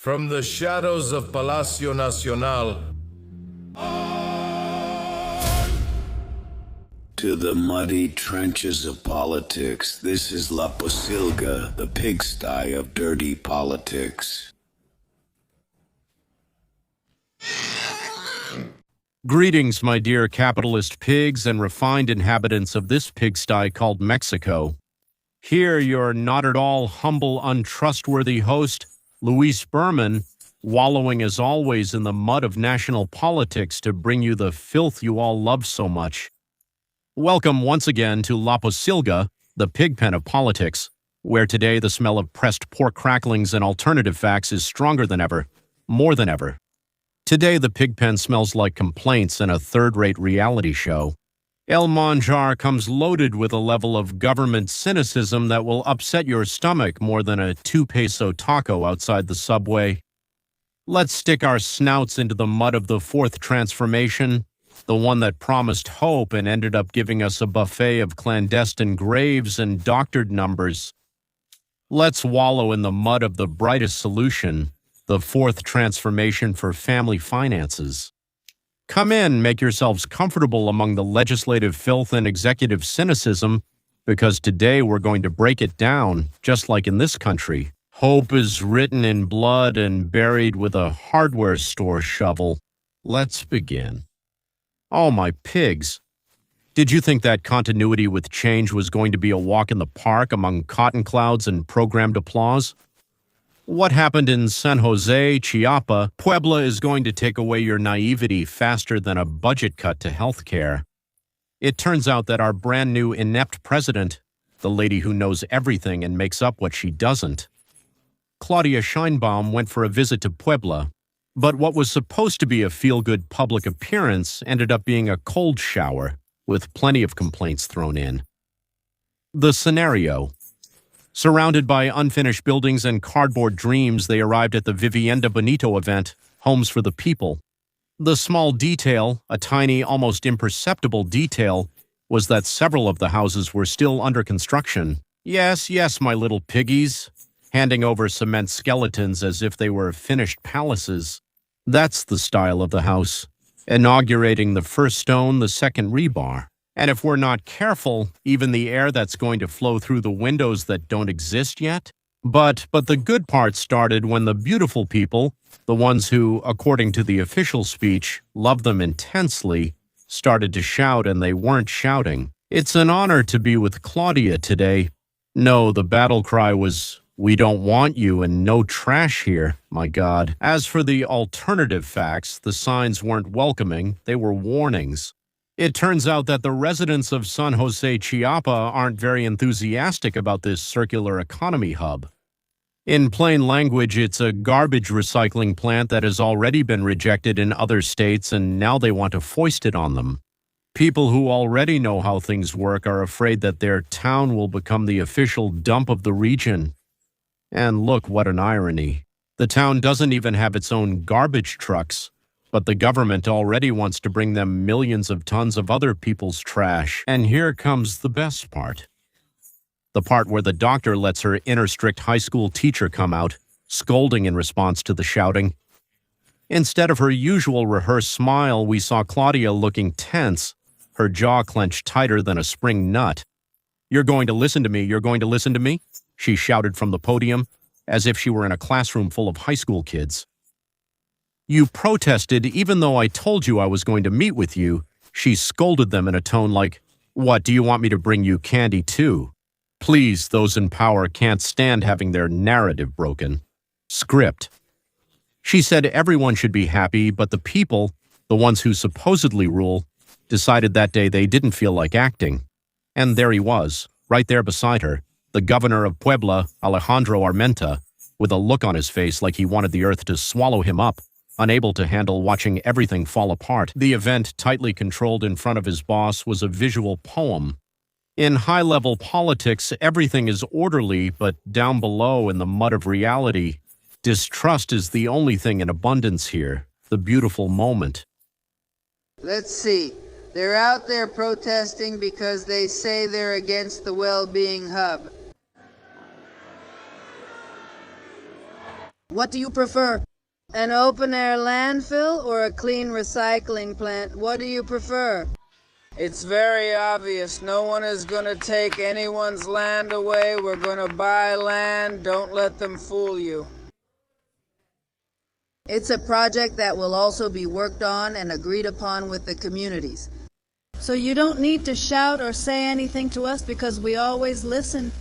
From the shadows of Palacio Nacional to the muddy trenches of politics, this is La Posilga, the pigsty of dirty politics. Greetings, my dear capitalist pigs and refined inhabitants of this pigsty called Mexico. Here, your not at all humble, untrustworthy host, Luis Berman, wallowing as always in the mud of national politics to bring you the filth you all love so much. Welcome once again to La Posilga, the pigpen of politics, where today the smell of pressed pork cracklings and alternative facts is stronger than ever, more than ever. Today the pigpen smells like complaints and a third-rate reality show. El Manjar comes loaded with a level of government cynicism that will upset your stomach more than a 2-peso taco outside the subway. Let's stick our snouts into the mud of the fourth transformation, the one that promised hope and ended up giving us a buffet of clandestine graves and doctored numbers. Let's wallow in the mud of the brightest solution, the fourth transformation for family finances. Come in, make yourselves comfortable among the legislative filth and executive cynicism, because today we're going to break it down, just like in this country. Hope is written in blood and buried with a hardware store shovel. Let's begin. Oh, my pigs. Did you think that continuity with change was going to be a walk in the park among cotton clouds and programmed applause? What happened in San Jose, Chiapa, Puebla is going to take away your naivety faster than a budget cut to healthcare. It turns out that our brand new inept president, the lady who knows everything and makes up what she doesn't, Claudia Sheinbaum, went for a visit to Puebla, but what was supposed to be a feel-good public appearance ended up being a cold shower, with plenty of complaints thrown in. The scenario. Surrounded by unfinished buildings and cardboard dreams, they arrived at the Vivienda Bonito event, Homes for the People. The small detail, a tiny, almost imperceptible detail, was that several of the houses were still under construction. Yes, my little piggies, handing over cement skeletons as if they were finished palaces. That's the style of the house, inaugurating the first stone, the second rebar. And if we're not careful, even the air that's going to flow through the windows that don't exist yet. But the good part started when the beautiful people, the ones who, according to the official speech, love them intensely, started to shout, and they weren't shouting. It's an honor to be with Claudia today. No, the battle cry was, "We don't want you and no trash here, my God." As for the alternative facts, the signs weren't welcoming, they were warnings. It turns out that the residents of San Jose, Chiapa aren't very enthusiastic about this circular economy hub. In plain language, it's a garbage recycling plant that has already been rejected in other states, and now they want to foist it on them. People who already know how things work are afraid that their town will become the official dump of the region. And look, what an irony. The town doesn't even have its own garbage trucks, but the government already wants to bring them millions of tons of other people's trash. And here comes the best part. The part where the doctor lets her inner strict high school teacher come out, scolding in response to the shouting. Instead of her usual rehearsed smile, we saw Claudia looking tense, her jaw clenched tighter than a spring nut. "You're going to listen to me, you're going to listen to me?" she shouted from the podium, as if she were in a classroom full of high school kids. "You protested even though I told you I was going to meet with you," she scolded them in a tone like, "What, do you want me to bring you candy too?" Please, those in power can't stand having their narrative broken. Script. She said everyone should be happy, but the people, the ones who supposedly rule, decided that day they didn't feel like acting. And there he was, right there beside her, the governor of Puebla, Alejandro Armenta, with a look on his face like he wanted the earth to swallow him up, unable to handle watching everything fall apart. The event, tightly controlled in front of his boss, was a visual poem. In high-level politics, everything is orderly, but down below in the mud of reality, distrust is the only thing in abundance here, the beautiful moment. Let's see. They're out there protesting because they say they're against the well-being hub. What do you prefer? An open-air landfill or a clean recycling plant? What do you prefer? It's very obvious. No one is going to take anyone's land away. We're going to buy land. Don't let them fool you. It's a project that will also be worked on and agreed upon with the communities. So you don't need to shout or say anything to us because we always listen.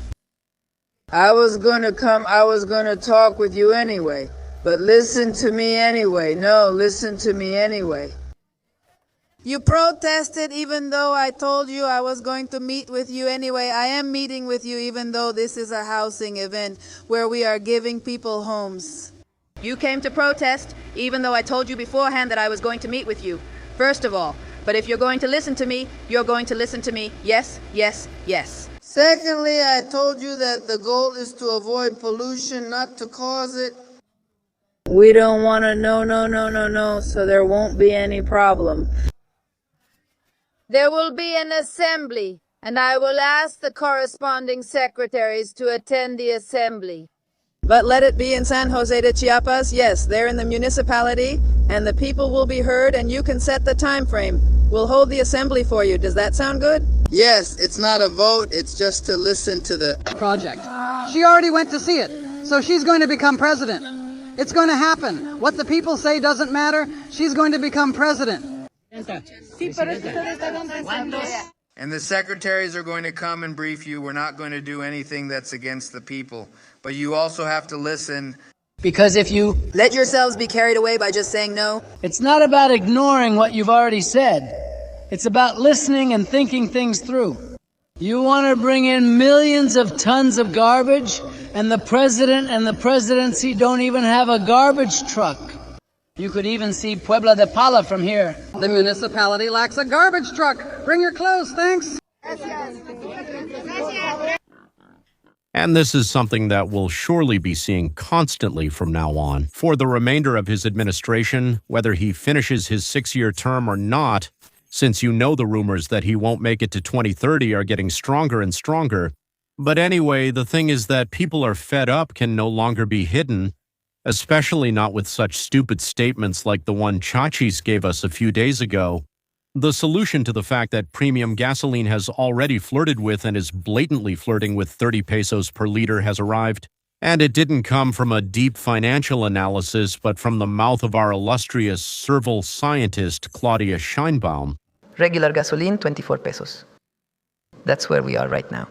I was going to talk with you anyway. But listen to me anyway. No, listen to me anyway. You protested even though I told you I was going to meet with you anyway. I am meeting with you even though this is a housing event where we are giving people homes. You came to protest even though I told you beforehand that I was going to meet with you. First of all, but if you're going to listen to me, you're going to listen to me. Yes, yes, yes. Secondly, I told you that the goal is to avoid pollution, not to cause it. We don't want to no, so there won't be any problem. There will be an assembly, and I will ask the corresponding secretaries to attend the assembly. But let it be in San Jose de Chiapas. Yes, they're in the municipality, and the people will be heard, and you can set the time frame. We'll hold the assembly for you. Does that sound good? Yes, it's not a vote, it's just to listen to the project. She already went to see it, so she's going to become president. It's going to happen. What the people say doesn't matter. She's going to become president. And the secretaries are going to come and brief you. We're not going to do anything that's against the people. But you also have to listen. Because if you let yourselves be carried away by just saying no, it's not about ignoring what you've already said. It's about listening and thinking things through. You want to bring in millions of tons of garbage, and the president and the presidency don't even have a garbage truck. You could even see Puebla de Pala from here. The municipality lacks a garbage truck. Bring your clothes, thanks. And this is something that we'll surely be seeing constantly from now on. For the remainder of his administration, whether he finishes his 6-year term or not, since you know the rumors that he won't make it to 2030 are getting stronger and stronger. But anyway, the thing is that people are fed up can no longer be hidden, especially not with such stupid statements like the one Chachis gave us a few days ago. The solution to the fact that premium gasoline has already flirted with and is blatantly flirting with 30 pesos per liter has arrived, and it didn't come from a deep financial analysis but from the mouth of our illustrious servile scientist Claudia Scheinbaum. Regular gasoline, 24 pesos. That's where we are right now.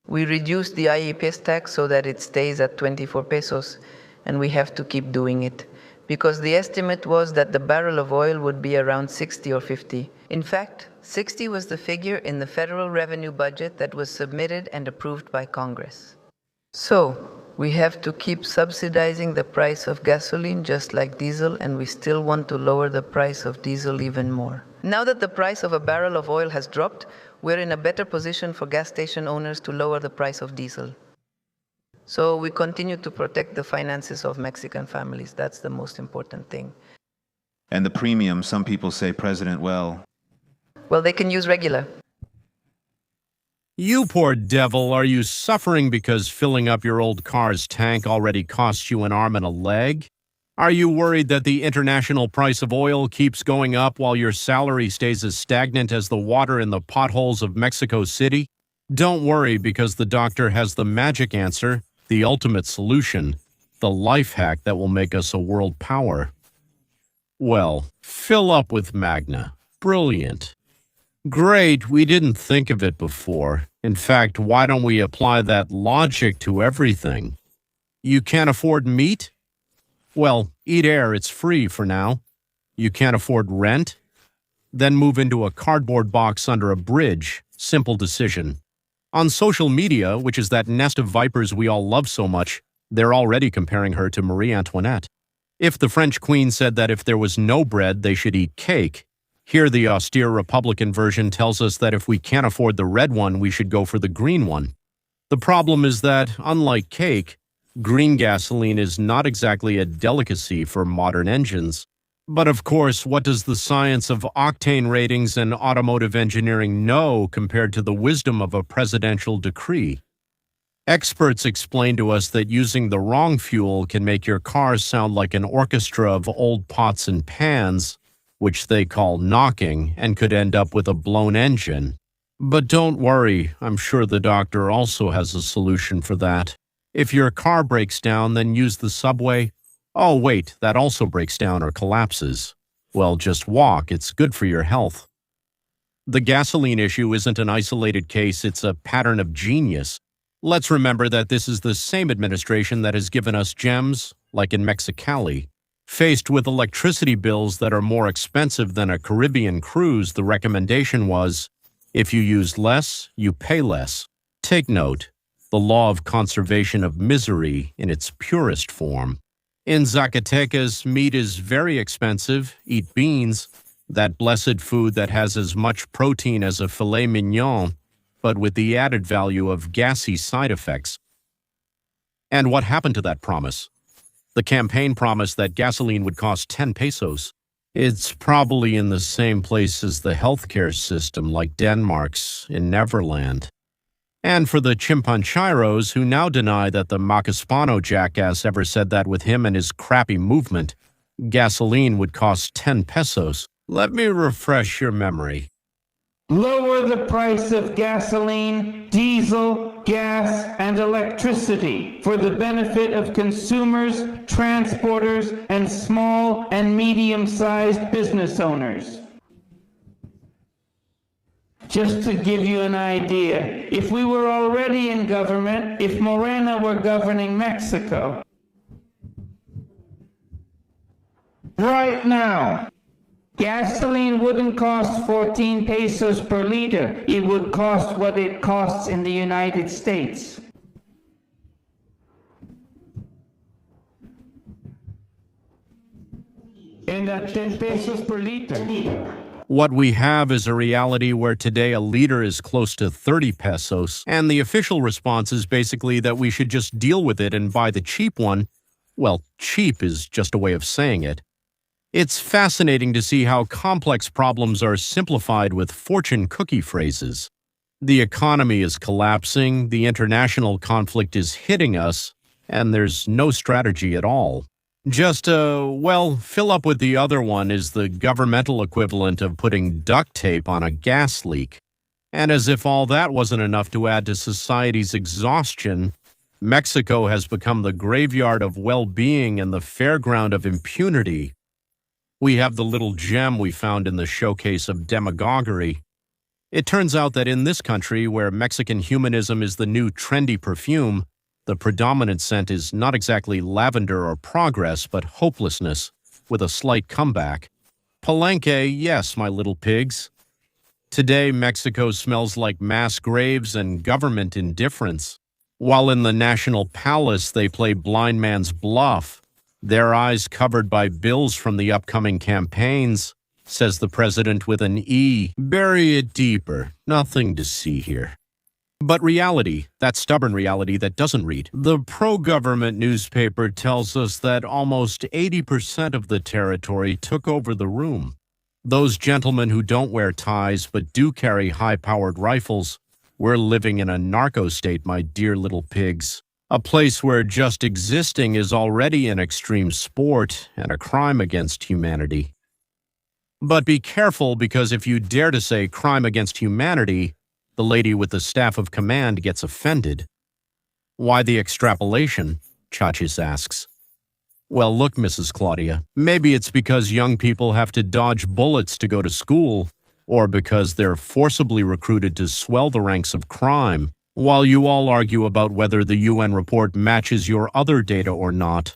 We reduced the IEPS tax so that it stays at 24 pesos, and we have to keep doing it. Because the estimate was that the barrel of oil would be around 60 or 50. In fact, 60 was the figure in the federal revenue budget that was submitted and approved by Congress. So, we have to keep subsidizing the price of gasoline just like diesel, and we still want to lower the price of diesel even more. Now that the price of a barrel of oil has dropped, we're in a better position for gas station owners to lower the price of diesel. So we continue to protect the finances of Mexican families. That's the most important thing. And the premium, some people say, President, well, they can use regular. You poor devil, are you suffering because filling up your old car's tank already cost you an arm and a leg? Are you worried that the international price of oil keeps going up while your salary stays as stagnant as the water in the potholes of Mexico City? Don't worry, because the doctor has the magic answer, the ultimate solution, the life hack that will make us a world power. Well, fill up with Magna. Brilliant. Great, we didn't think of it before. In fact, why don't we apply that logic to everything? You can't afford meat? Well, eat air, it's free for now. You can't afford rent? Then move into a cardboard box under a bridge. Simple decision. On social media, which is that nest of vipers we all love so much, they're already comparing her to Marie Antoinette. If the French queen said that if there was no bread, they should eat cake, here the austere Republican version tells us that if we can't afford the red one, we should go for the green one. The problem is that, unlike cake, green gasoline is not exactly a delicacy for modern engines. But of course, what does the science of octane ratings and automotive engineering know compared to the wisdom of a presidential decree? Experts explain to us that using the wrong fuel can make your car sound like an orchestra of old pots and pans, which they call knocking, and could end up with a blown engine. But don't worry, I'm sure the doctor also has a solution for that. If your car breaks down, then use the subway. Oh wait, that also breaks down or collapses. Well, just walk, it's good for your health. The gasoline issue isn't an isolated case, it's a pattern of genius. Let's remember that this is the same administration that has given us gems, like in Mexicali. Faced with electricity bills that are more expensive than a Caribbean cruise, the recommendation was, if you use less, you pay less. Take note, the law of conservation of misery in its purest form. In Zacatecas, meat is very expensive. Eat beans, that blessed food that has as much protein as a filet mignon, but with the added value of gassy side effects. And what happened to that promise? The campaign promised that gasoline would cost 10 pesos. It's probably in the same place as the healthcare system, like Denmark's in Neverland. And for the chimpanchiros who now deny that the Macaspano jackass ever said that with him and his crappy movement, gasoline would cost 10 pesos. Let me refresh your memory. Lower the price of gasoline, diesel, gas, and electricity for the benefit of consumers, transporters, and small and medium-sized business owners. Just to give you an idea, if we were already in government, if Morena were governing Mexico, right now, gasoline wouldn't cost 14 pesos per liter. It would cost what it costs in the United States. And at 10 pesos per liter. What we have is a reality where today a liter is close to 30 pesos, and the official response is basically that we should just deal with it and buy the cheap one. Well, cheap is just a way of saying it. It's fascinating to see how complex problems are simplified with fortune cookie phrases. The economy is collapsing, the international conflict is hitting us, and there's no strategy at all. Just, fill up with the other one is the governmental equivalent of putting duct tape on a gas leak. And as if all that wasn't enough to add to society's exhaustion, Mexico has become the graveyard of well-being and the fairground of impunity. We have the little gem we found in the showcase of demagoguery. It turns out that in this country, where Mexican humanism is the new trendy perfume, the predominant scent is not exactly lavender or progress, but hopelessness, with a slight comeback. Palenque, yes, my little pigs. Today, Mexico smells like mass graves and government indifference. While in the National Palace, they play blind man's bluff, their eyes covered by bills from the upcoming campaigns, says the president with an E. Bury it deeper. Nothing to see here. But reality, that stubborn reality that doesn't read. The pro-government newspaper tells us that almost 80% of the territory took over the room. Those gentlemen who don't wear ties but do carry high-powered rifles, we're living in a narco state, my dear little pigs. A place where just existing is already an extreme sport and a crime against humanity. But be careful, because if you dare to say crime against humanity, the lady with the staff of command gets offended. Why the extrapolation? Chachis asks. Well, look, Mrs. Claudia, maybe it's because young people have to dodge bullets to go to school, or because they're forcibly recruited to swell the ranks of crime, while you all argue about whether the UN report matches your other data or not.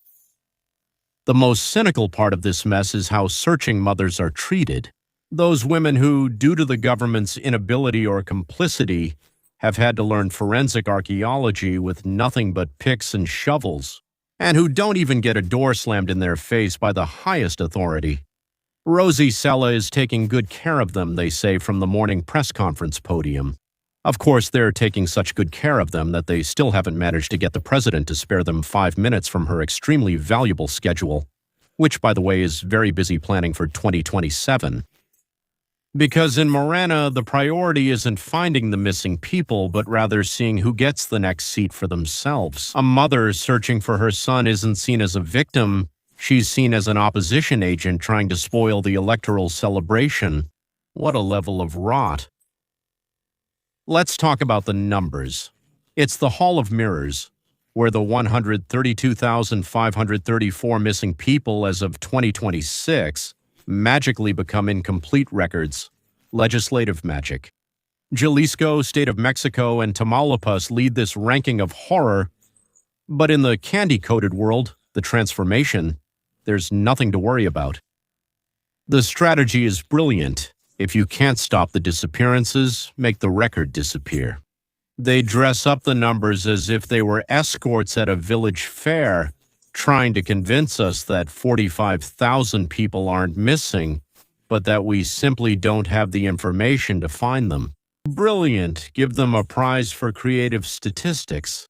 The most cynical part of this mess is how searching mothers are treated. Those women who, due to the government's inability or complicity, have had to learn forensic archaeology with nothing but picks and shovels, and who don't even get a door slammed in their face by the highest authority. Rosie Sella is taking good care of them, they say from the morning press conference podium. Of course, they're taking such good care of them that they still haven't managed to get the president to spare them 5 minutes from her extremely valuable schedule, which, by the way, is very busy planning for 2027. Because in Morena, the priority isn't finding the missing people, but rather seeing who gets the next seat for themselves. A mother searching for her son isn't seen as a victim. She's seen as an opposition agent trying to spoil the electoral celebration. What a level of rot. Let's talk about the numbers. It's the Hall of Mirrors, where the 132,534 missing people as of 2026 magically become incomplete records. Legislative magic. Jalisco, State of Mexico, and Tamaulipas lead this ranking of horror, but in the candy-coated world, the transformation, there's nothing to worry about. The strategy is brilliant. If you can't stop the disappearances, make the record disappear. They dress up the numbers as if they were escorts at a village fair, trying to convince us that 45,000 people aren't missing, but that we simply don't have the information to find them. Brilliant. Give them a prize for creative statistics.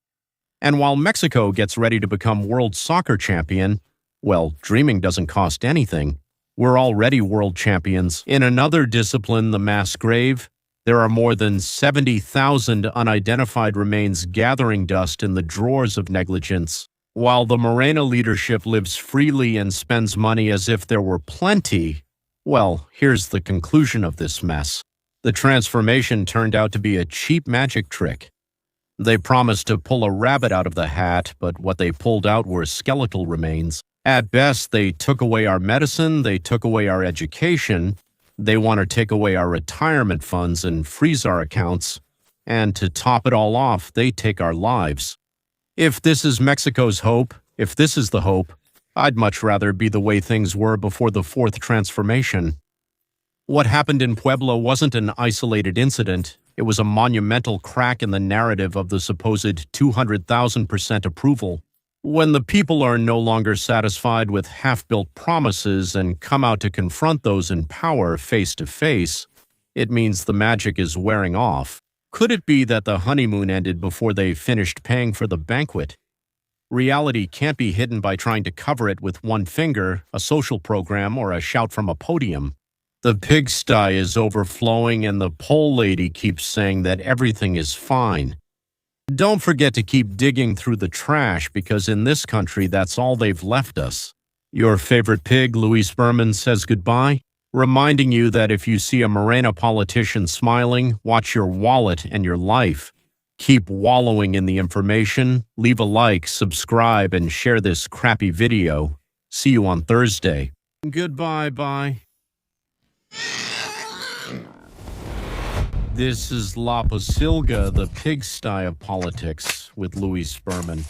And while Mexico gets ready to become world soccer champion, well, dreaming doesn't cost anything. We're already world champions. In another discipline, the mass grave, there are more than 70,000 unidentified remains gathering dust in the drawers of negligence. While the Morena leadership lives freely and spends money as if there were plenty, well, here's the conclusion of this mess. The transformation turned out to be a cheap magic trick. They promised to pull a rabbit out of the hat, but what they pulled out were skeletal remains. At best, they took away our medicine, they took away our education, they want to take away our retirement funds and freeze our accounts, and to top it all off, they take our lives. If this is Mexico's hope, if this is the hope, I'd much rather be the way things were before the fourth transformation. What happened in Puebla wasn't an isolated incident. It was a monumental crack in the narrative of the supposed 200,000% approval. When the people are no longer satisfied with half-built promises and come out to confront those in power face to face, it means the magic is wearing off. Could it be that the honeymoon ended before they finished paying for the banquet? Reality can't be hidden by trying to cover it with one finger, a social program, or a shout from a podium. The pigsty is overflowing and the poll lady keeps saying that everything is fine. Don't forget to keep digging through the trash because in this country that's all they've left us. Your favorite pig, Luis Berman, says goodbye, reminding you that if you see a Morena politician smiling, watch your wallet and your life. Keep wallowing in the information, leave a like, subscribe, and share this crappy video. See you on Thursday. Goodbye-bye. This is La Posilga, the pigsty of politics, with Luis Berman.